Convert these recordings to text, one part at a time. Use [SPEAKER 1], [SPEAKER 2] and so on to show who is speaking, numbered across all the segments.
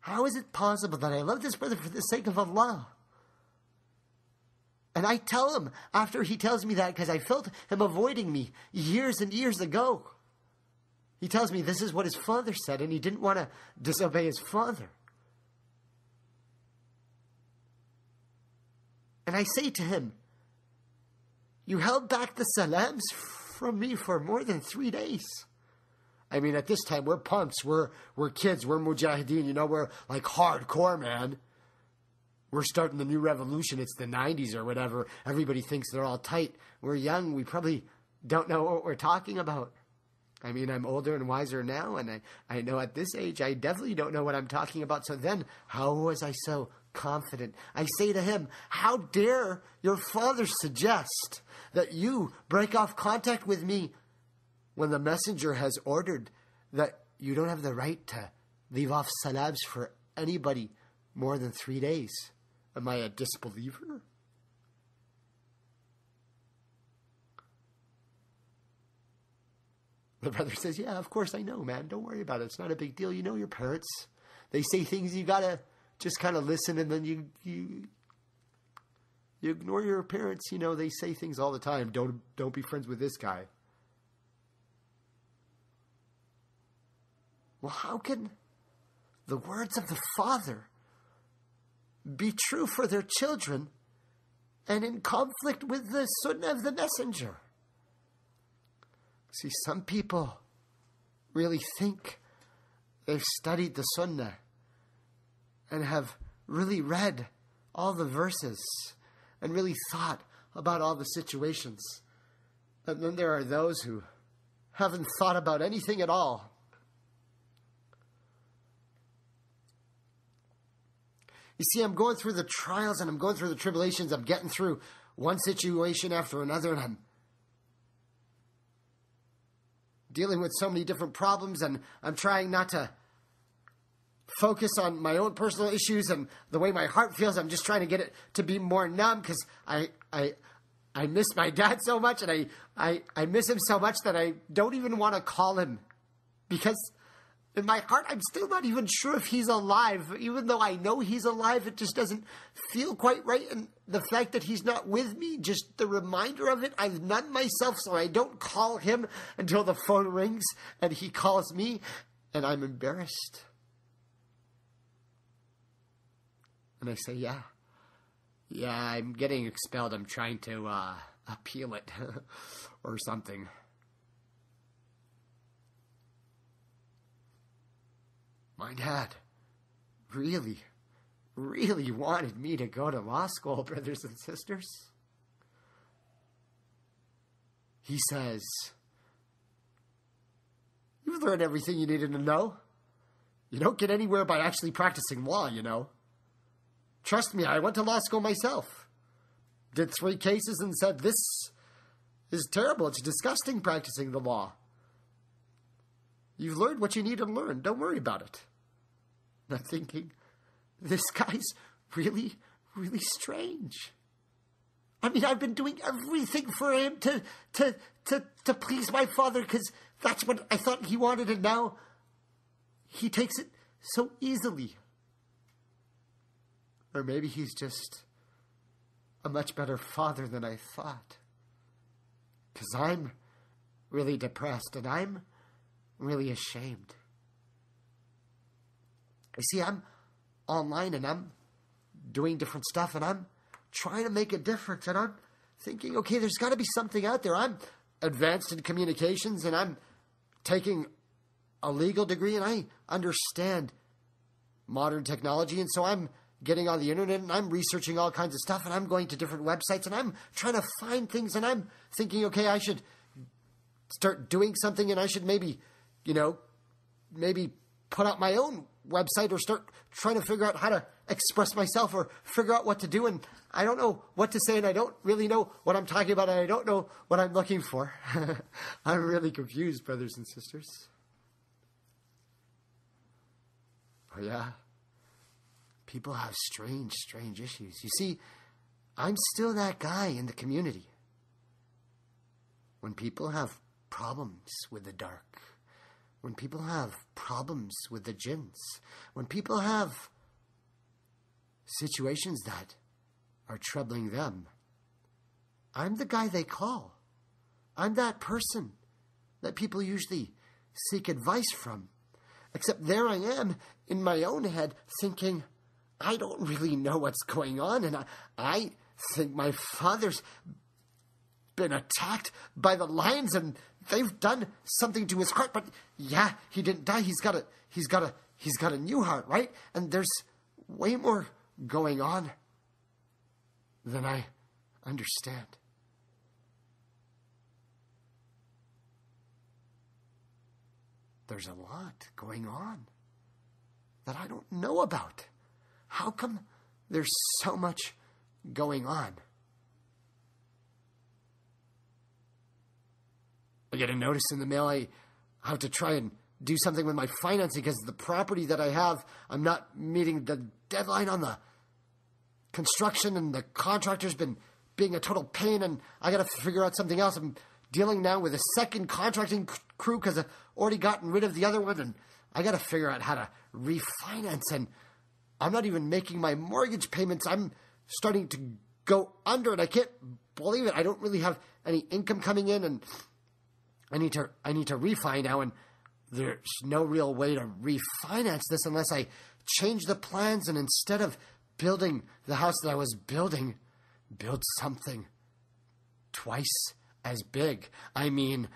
[SPEAKER 1] How is it possible that I love this brother for the sake of Allah? And I tell him, after he tells me that, because I felt him avoiding me years and years ago. He tells me this is what his father said, and he didn't want to disobey his father. And I say to him, you held back the salams from me for more than 3 days. I mean, at this time, we're punks, we're kids, we're mujahideen, you know, we're like hardcore, man. We're starting the new revolution. It's the 90s or whatever. Everybody thinks they're all tight. We're young. We probably don't know what we're talking about. I mean, I'm older and wiser now, and I know at this age I definitely don't know what I'm talking about. So then, how was I so confident? I say to him, how dare your father suggest that you break off contact with me when the messenger has ordered that you don't have the right to leave off salams for anybody more than 3 days? Am I a disbeliever? The brother says, yeah, of course I know, man. Don't worry about it. It's not a big deal. You know your parents. They say things, you gotta just kind of listen, and then you ignore your parents. You know, they say things all the time. Don't be friends with this guy. Well, how can the words of the father be true for their children and in conflict with the sunnah of the messenger? See, some people really think they've studied the sunnah and have really read all the verses and really thought about all the situations. And then there are those who haven't thought about anything at all. You see, I'm going through the trials and I'm going through the tribulations. I'm getting through one situation after another, and I'm dealing with so many different problems, and I'm trying not to focus on my own personal issues and the way my heart feels. I'm just trying to get it to be more numb, because I miss my dad so much, and I miss him so much that I don't even want to call him, because in my heart, I'm still not even sure if he's alive. Even though I know he's alive, it just doesn't feel quite right. And the fact that he's not with me, just the reminder of it, I've numbed myself so I don't call him until the phone rings and he calls me, and I'm embarrassed. And I say, yeah, I'm getting expelled. I'm trying to appeal it or something. My dad really, really wanted me to go to law school, brothers and sisters. He says, you've learned everything you needed to know. You don't get anywhere by actually practicing law, you know. Trust me, I went to law school myself. Did 3 cases and said, this is terrible. It's disgusting practicing the law. You've learned what you need to learn. Don't worry about it. And I'm thinking, this guy's really, really strange. I mean, I've been doing everything for him to please my father, because that's what I thought he wanted, and now he takes it so easily. Or maybe he's just a much better father than I thought. Because I'm really depressed, and I'm really ashamed. You see, I'm online and I'm doing different stuff, and I'm trying to make a difference, and I'm thinking, okay, there's got to be something out there. I'm advanced in communications, and I'm taking a legal degree, and I understand modern technology, and so I'm getting on the internet, and I'm researching all kinds of stuff, and I'm going to different websites, and I'm trying to find things, and I'm thinking, okay, I should start doing something, and I should maybe put out my own website, or start trying to figure out how to express myself, or figure out what to do. And I don't know what to say, and I don't really know what I'm talking about, and I don't know what I'm looking for. I'm really confused, brothers and sisters. Oh yeah, people have strange issues. You see, I'm still that guy in the community. When people have problems with the dark, when people have problems with the jinns, when people have situations that are troubling them, I'm the guy they call. I'm that person that people usually seek advice from. Except there I am in my own head thinking, I don't really know what's going on, and I think my father's been attacked by the lions and they've done something to his heart, but yeah, he didn't die. He's got a new heart, right? And there's way more going on than I understand. There's a lot going on that I don't know about. How come there's so much going on? I get a notice in the mail. I have to try and do something with my financing because the property that I have, I'm not meeting the deadline on the construction, and the contractor's been being a total pain, and I got to figure out something else. I'm dealing now with a second contracting crew because I've already gotten rid of the other one, and I got to figure out how to refinance, and I'm not even making my mortgage payments. I'm starting to go under, and I can't believe it. I don't really have any income coming in, and I need to refi now, and there's no real way to refinance this unless I change the plans, and instead of building the house that I was building, build something twice as big. I mean,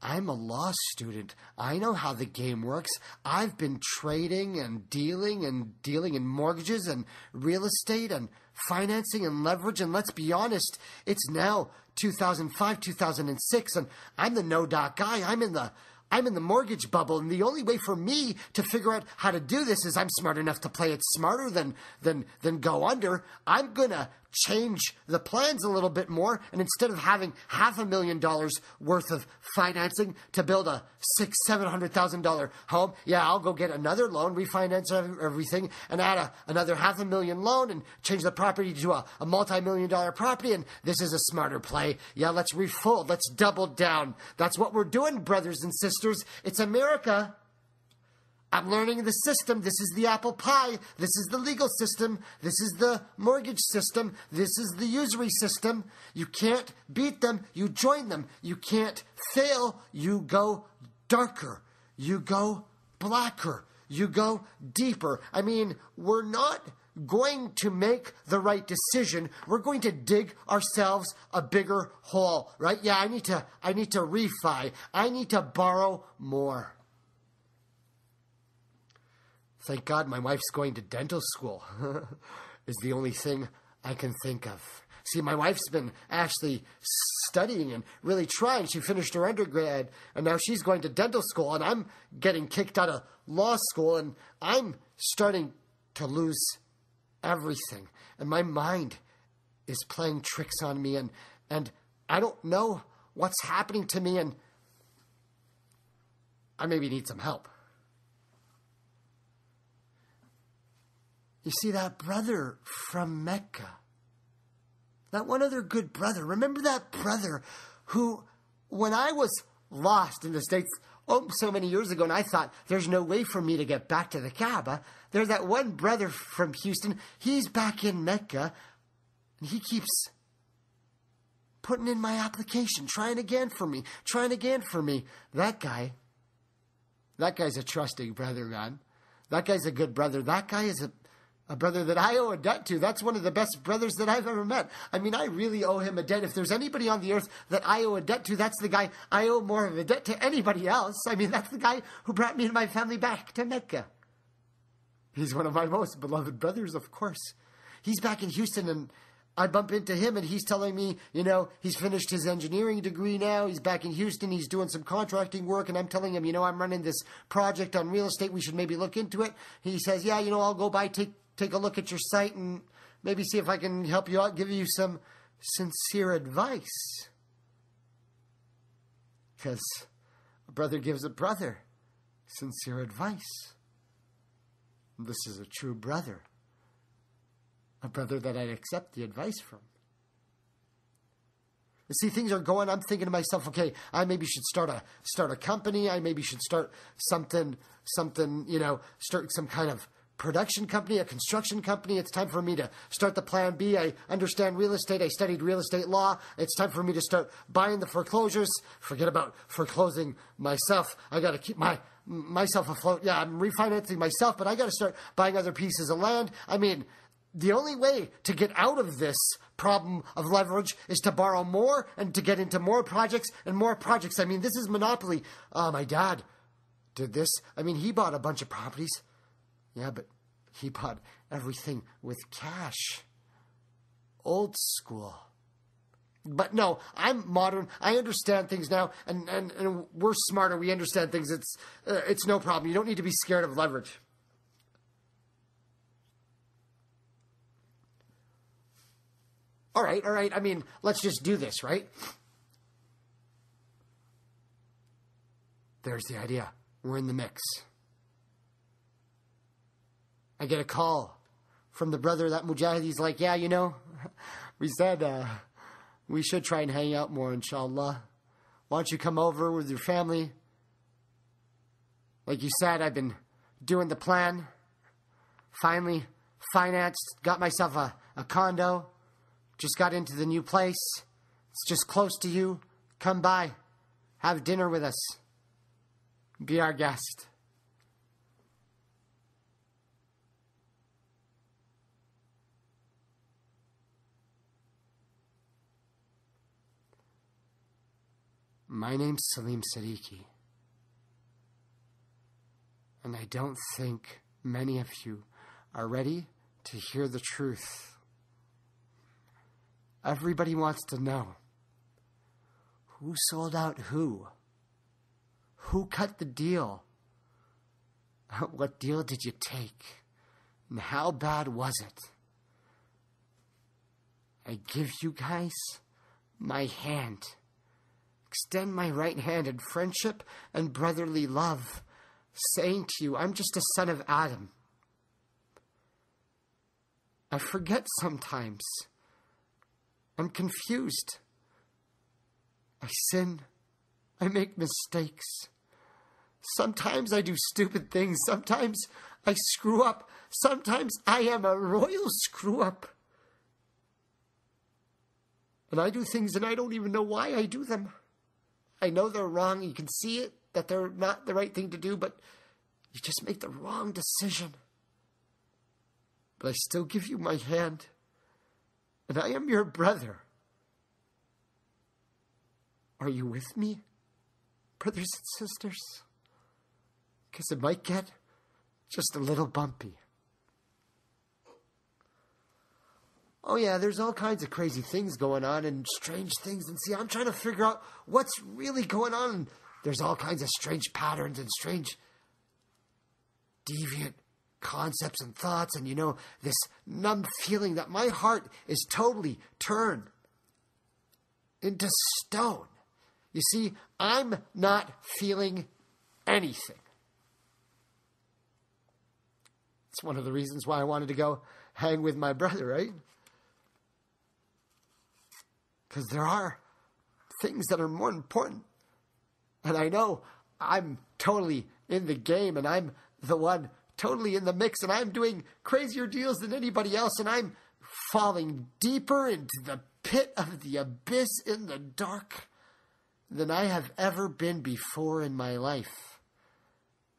[SPEAKER 1] I'm a law student. I know how the game works. I've been trading and dealing in mortgages and real estate and financing and leverage. And let's be honest, it's now 2005, 2006, and I'm the no-doc guy. I'm in the mortgage bubble, and the only way for me to figure out how to do this is I'm smart enough to play it smarter than go under. I'm gonna change the plans a little bit more, and instead of having $500,000 worth of financing to build a $600,000-$700,000 home, yeah, I'll go get another loan, refinance everything, and add another $500,000 loan and change the property to a multi-million-dollar property. And this is a smarter play. Yeah, let's refold. Let's double down. That's what we're doing, brothers and sisters. It's America. I'm learning the system. This is the apple pie. This is the legal system. This is the mortgage system. This is the usury system. You can't beat them. You join them. You can't fail. You go darker. You go blacker. You go deeper. I mean, we're not going to make the right decision. We're going to dig ourselves a bigger hole, right? Yeah, I need to refi. I need to borrow more. Thank God my wife's going to dental school is the only thing I can think of. See, my wife's been actually studying and really trying. She finished her undergrad, and now she's going to dental school, and I'm getting kicked out of law school, and I'm starting to lose everything. And my mind is playing tricks on me, and I don't know what's happening to me, and I maybe need some help. You see, that brother from Mecca, that one other good brother, remember that brother who, when I was lost in the States so many years ago, and I thought there's no way for me to get back to the Kaaba, there's that one brother from Houston. He's back in Mecca, and he keeps putting in my application, trying again for me. That guy's a trusting brother, man. That guy's a good brother. That guy is a brother that I owe a debt to. That's one of the best brothers that I've ever met. I mean, I really owe him a debt. If there's anybody on the earth that I owe a debt to, that's the guy I owe more of a debt to anybody else. I mean, that's the guy who brought me and my family back to Mecca. He's one of my most beloved brothers, of course. He's back in Houston, and I bump into him, and he's telling me, he's finished his engineering degree now. He's back in Houston. He's doing some contracting work, and I'm telling him, I'm running this project on real estate. We should maybe look into it. He says, yeah, I'll go by, take a look at your site and maybe see if I can help you out, give you some sincere advice. Because a brother gives a brother sincere advice. This is a true brother. A brother that I'd accept the advice from. See, things are going. I'm thinking to myself, okay, I maybe should start a company. I maybe should start something, start some kind of production company, a construction company. It's time for me to start the plan B. I understand real estate. I studied real estate law. It's time for me to start buying the foreclosures. Forget about foreclosing myself. I got to keep myself afloat. Yeah, I'm refinancing myself, but I got to start buying other pieces of land. I mean, the only way to get out of this problem of leverage is to borrow more and to get into more projects and more projects. I mean, this is monopoly. My dad did this. I mean, he bought a bunch of properties. Yeah, but he bought everything with cash. Old school. But no, I'm modern. I understand things now, and we're smarter. We understand things. It's no problem. You don't need to be scared of leverage. All right. I mean, let's just do this, right? There's the idea. We're in the mix. I get a call from the brother, that mujahid. He's like, yeah, we said we should try and hang out more, inshallah. Why don't you come over with your family? Like you said, I've been doing the plan. Finally financed, got myself a condo. Just got into the new place. It's just close to you. Come by. Have dinner with us. Be our guest. My name's Salim Siddiqui. And I don't think many of you are ready to hear the truth. Everybody wants to know who sold out who? Who cut the deal? What deal did you take? And how bad was it? I give you guys my hand. Extend my right hand in friendship and brotherly love, saying to you, I'm just a son of Adam. I forget sometimes. I'm confused. I sin. I make mistakes. Sometimes I do stupid things. Sometimes I screw up. Sometimes I am a royal screw up. And I do things and I don't even know why I do them. I know they're wrong. You can see it, that they're not the right thing to do, but you just make the wrong decision. But I still give you my hand. And I am your brother. Are you with me, brothers and sisters? Because it might get just a little bumpy. Oh yeah, there's all kinds of crazy things going on and strange things. And see, I'm trying to figure out what's really going on. And there's all kinds of strange patterns and strange deviant concepts and thoughts. And this numb feeling that my heart is totally turned into stone. You see, I'm not feeling anything. It's one of the reasons why I wanted to go hang with my brother, right? Because there are things that are more important. And I know I'm totally in the game and I'm the one totally in the mix and I'm doing crazier deals than anybody else and I'm falling deeper into the pit of the abyss in the dark than I have ever been before in my life.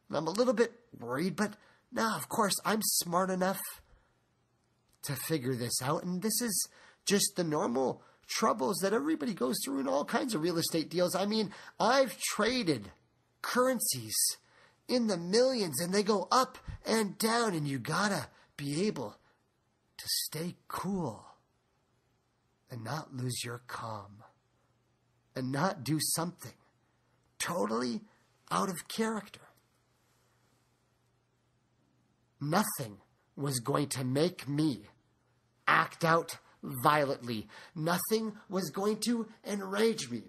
[SPEAKER 1] And I'm a little bit worried, but now, of course, I'm smart enough to figure this out. And this is just the normal troubles that everybody goes through in all kinds of real estate deals. I mean, I've traded currencies in the millions and they go up and down and you gotta be able to stay cool and not lose your calm and not do something totally out of character. Nothing was going to make me act out violently. Nothing was going to enrage me.